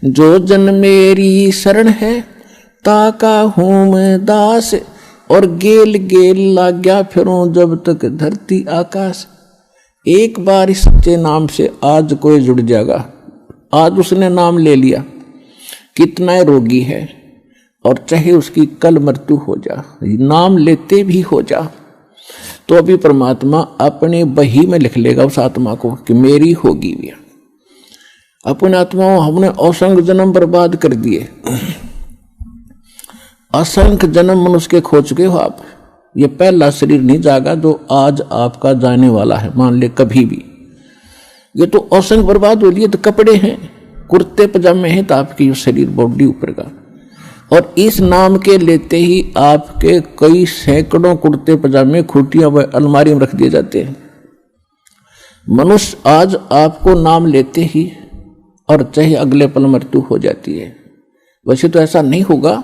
जो जन मेरी शरण है ताका हूं मैं दास, और गेल गेल लाग्या फिरूं जब तक धरती आकाश। एक बार इस सच्चे नाम से आज कोई जुड़ जाएगा। आज उसने नाम ले लिया, कितना रोगी है, और चाहे उसकी कल मृत्यु हो जा, नाम लेते भी हो जा, तो अभी परमात्मा अपने बही में लिख लेगा उस आत्मा को कि मेरी होगी भी। अपने आत्माओं हमने असंख्य जन्म बर्बाद कर दिए, असंख्य जन्म मनुष्य के खो चुके हो आप। ये पहला शरीर नहीं जागा जो आज आपका जाने वाला है, मान ले कभी भी। ये तो असंख्य बर्बाद हो लिए, तो कपड़े हैं, कुर्ते पजामे हैं, तो आपकी शरीर बॉडी ऊपर का, और इस नाम के लेते ही आपके कई सैकड़ों कुर्ते पजामे खूटियां व अलमारी में रख दिए जाते हैं। मनुष्य आज आपको नाम लेते ही, और चाहे अगले पल मृत्यु हो जाती है। वैसे तो ऐसा नहीं होगा,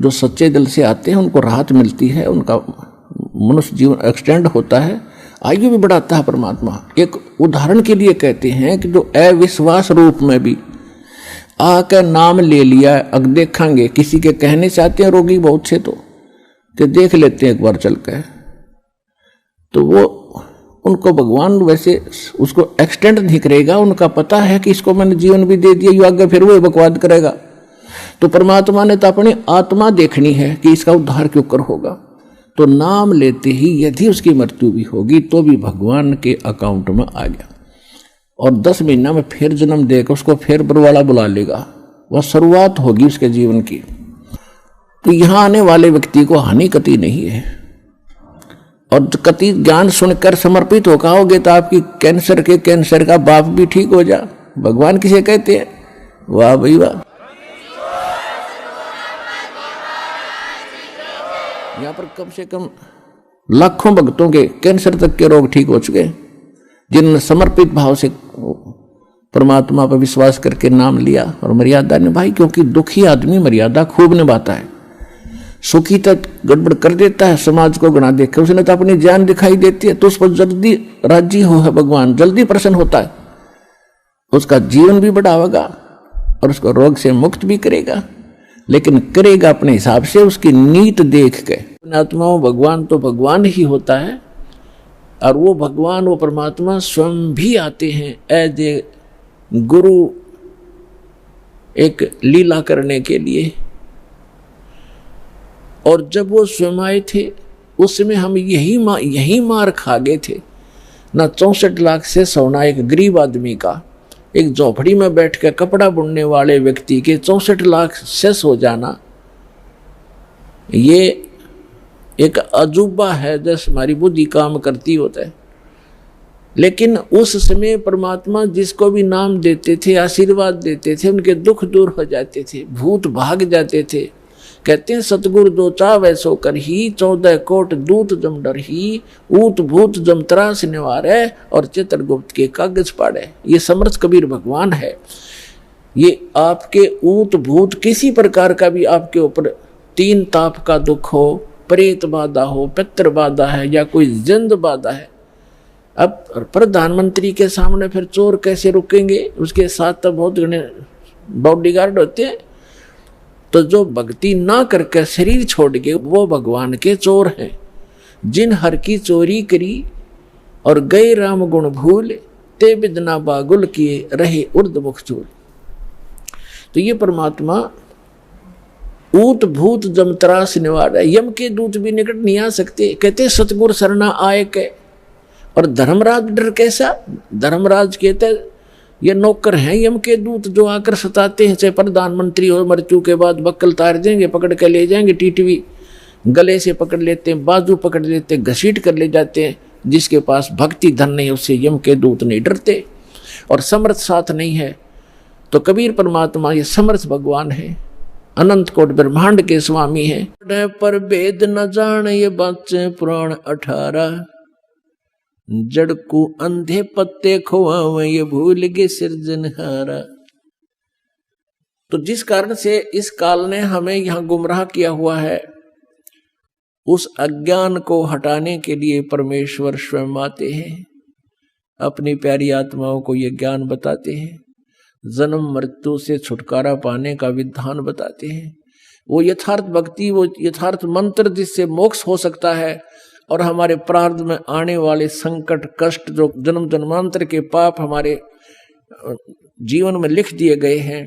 जो सच्चे दिल से आते हैं उनको राहत मिलती है, उनका मनुष्य जीवन एक्सटेंड होता है, आयु भी बढ़ाता है परमात्मा। एक उदाहरण के लिए कहते हैं कि जो अविश्वास रूप में भी आकर नाम ले लिया, अब देखेंगे किसी के कहने से आते हैं रोगी बहुत से, तो कि देख लेते हैं एक बार चल कर, तो वो उनको भगवान वैसे उसको एक्सटेंड नहीं करेगा। उनका पता है कि इसको मैंने जीवन भी दे दिया, यो आगे फिर वो बकवाद करेगा। तो परमात्मा ने तो अपनी आत्मा देखनी है कि इसका उद्धार क्यों कर होगा। तो नाम लेते ही यदि उसकी मृत्यु भी होगी तो भी भगवान के अकाउंट में आ गया, और 10 महीना में फिर जन्म देकर उसको फिर बरवाला बुला लेगा। वह शुरुआत होगी उसके जीवन की। तो यहाँ आने वाले व्यक्ति को हानि कति नहीं है, और कति ज्ञान सुनकर समर्पित होकर आओगे तो आपकी कैंसर का बाप भी ठीक हो जा। भगवान किसे कहते हैं? वाह भाई वाह। यहाँ पर कम से कम लाखों भक्तों के कैंसर तक के रोग ठीक हो चुके, जिन्होंने समर्पित भाव से परमात्मा पर विश्वास करके नाम लिया और मर्यादा निभाई। क्योंकि दुखी आदमी मर्यादा खूब निभाता है, सुखी तक गड़बड़ कर देता है, समाज को गणा देकर उसने तो अपनी जान दिखाई देती है, तो उस पर जल्दी राजी हो है भगवान, जल्दी प्रसन्न होता है, उसका जीवन भी बढ़ावेगा और उसको रोग से मुक्त भी करेगा। लेकिन करेगा अपने हिसाब से, उसकी नीत देख के। आत्माओं भगवान तो भगवान ही होता है, और वो भगवान वो परमात्मा स्वयं भी आते हैं एज ए गुरु, एक लीला करने के लिए। और जब वो स्वयं आए थे उस समय हम यही मार खा गए थे ना। 64 लाख से सोना एक गरीब आदमी का, एक झोपड़ी में बैठ कर कपड़ा बुनने वाले व्यक्ति के 64 लाख सेस हो जाना, ये एक अजूबा है, जैसे हमारी बुद्धि काम करती होता है। लेकिन उस समय परमात्मा जिसको भी नाम देते थे, आशीर्वाद देते थे, उनके दुख दूर हो जाते थे, भूत भाग जाते थे। कहते हैं सतगुरु दो चावै सो कर ही, 14 कोट दूत जम डर ही, ऊत भूत जम त्रास निवारे, और चित्रगुप्त के कागज पाड़े। ये समर्थ कबीर भगवान है। ये आपके ऊत भूत किसी प्रकार का भी आपके ऊपर 3 ताप का दुख हो, प्रेत बाधा हो, पितृ बाधा है, या कोई जिंद बाधा है। अब प्रधानमंत्री के सामने फिर चोर कैसे रुकेंगे? उसके साथ तो बहुत घने बॉडीगार्ड होते हैं। तो जो भक्ति ना करके शरीर छोड़ के, वो भगवान के चोर हैं। जिन हर की चोरी करी और गए राम गुण भूल, ते बिदना बागुल किए रहे उर्दमुख चूल। तो ये परमात्मा ऊत भूत जमत्रास निवार है। यम के दूत भी निकट नहीं आ सकते। कहते सतगुर सरना आए के। और धर्मराज डर कैसा? धर्मराज कहते ये नौकर हैं यम के दूत, जो आकर सताते हैं। चाहे प्रधानमंत्री हो, मृत्यु के बाद बक्कल तार देंगे, पकड़ के ले जाएंगे, टीटवी गले से पकड़ लेते हैं, बाजू पकड़ लेते हैं, घसीट कर ले जाते हैं। जिसके पास भक्ति धन नहीं उससे यम के दूत नहीं डरते। और समर्थ साथ नहीं है तो कबीर परमात्मा ये समर्थ भगवान है, अनंत कोट ब्रह्मांड के स्वामी है। पर भेद न जान ये बच्चे पुराण 18, जड़ को अंधे पत्ते खोआवे ये भूल के सिरजनहारा। तो जिस कारण से इस काल ने हमें यहां गुमराह किया हुआ है, उस अज्ञान को हटाने के लिए परमेश्वर स्वयं आते हैं, अपनी प्यारी आत्माओं को ये ज्ञान बताते हैं। जन्म मृत्यु से छुटकारा पाने का विधान बताते हैं। वो यथार्थ भक्ति, वो यथार्थ मंत्र जिससे मोक्ष हो सकता है और हमारे प्रारब्ध में आने वाले संकट कष्ट, जो जन्म जन्मांतर के पाप हमारे जीवन में लिख दिए गए हैं,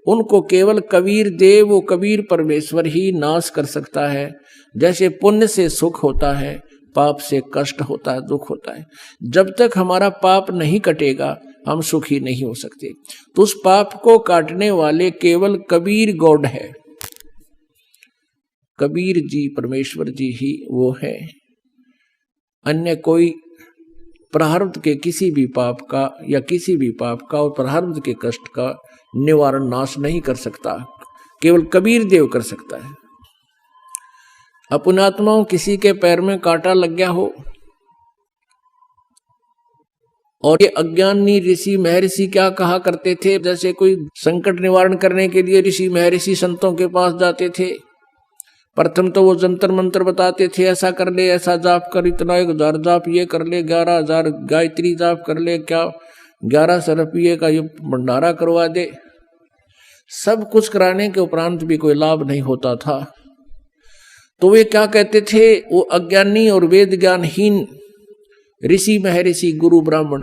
उनको केवल कबीर देव, वो कबीर परमेश्वर ही नाश कर सकता है। जैसे पुण्य से सुख होता है, पाप से कष्ट होता है, दुख होता है। जब तक हमारा पाप नहीं कटेगा हम सुखी नहीं हो सकते। तो उस पाप को काटने वाले केवल कबीर गॉड है, कबीर जी परमेश्वर जी ही वो है। अन्य कोई प्रारब्ध के किसी भी पाप का या किसी भी पाप का और प्रारब्ध के कष्ट का निवारण नाश नहीं कर सकता, केवल कबीर देव कर सकता है। अपनात्माओं, किसी के पैर में कांटा लग गया हो और ये अज्ञानी ऋषि महर्षि क्या कहा करते थे, जैसे कोई संकट निवारण करने के लिए ऋषि महर्षि संतों के पास जाते थे। प्रथम तो वो जंतर मंत्र बताते थे, ऐसा कर ले, ऐसा जाप कर, इतना 1000 जाप ये कर ले, 11,000 गायत्री जाप कर ले, क्या 1100 रुपये का ये भंडारा करवा दे। सब कुछ कराने के उपरांत भी कोई लाभ नहीं होता था। तो वे क्या कहते थे, वो अज्ञानी और वेद ज्ञानहीन ऋषि महर्षि गुरु ब्राह्मण,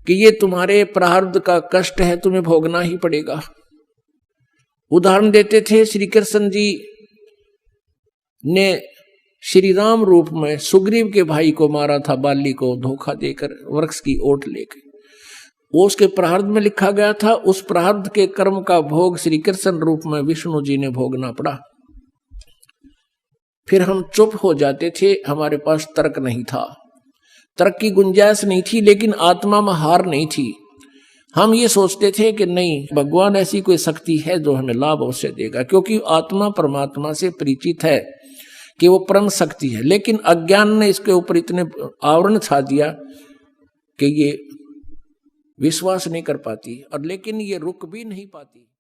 कि ये तुम्हारे प्रारब्ध का कष्ट है, तुम्हें भोगना ही पड़ेगा। उदाहरण देते थे, श्री कृष्ण जी ने श्री राम रूप में सुग्रीव के भाई को मारा था, बाली को धोखा देकर वृक्ष की ओट लेकर। वो उसके प्रारब्ध में लिखा गया था। उस प्रारब्ध के कर्म का भोग श्री कृष्ण रूप में विष्णु जी ने भोगना पड़ा। फिर हम चुप हो जाते थे, हमारे पास तर्क नहीं था, तर्क की गुंजाइश नहीं थी, लेकिन आत्मा में हार नहीं थी। हम ये सोचते थे कि नहीं, भगवान ऐसी कोई शक्ति है जो हमें लाभ अवश्य देगा, क्योंकि आत्मा परमात्मा से परिचित है कि वो परम शक्ति है। लेकिन अज्ञान ने इसके ऊपर इतने आवरण छा दिया कि ये विश्वास नहीं कर पाती, और लेकिन ये रुक भी नहीं पाती।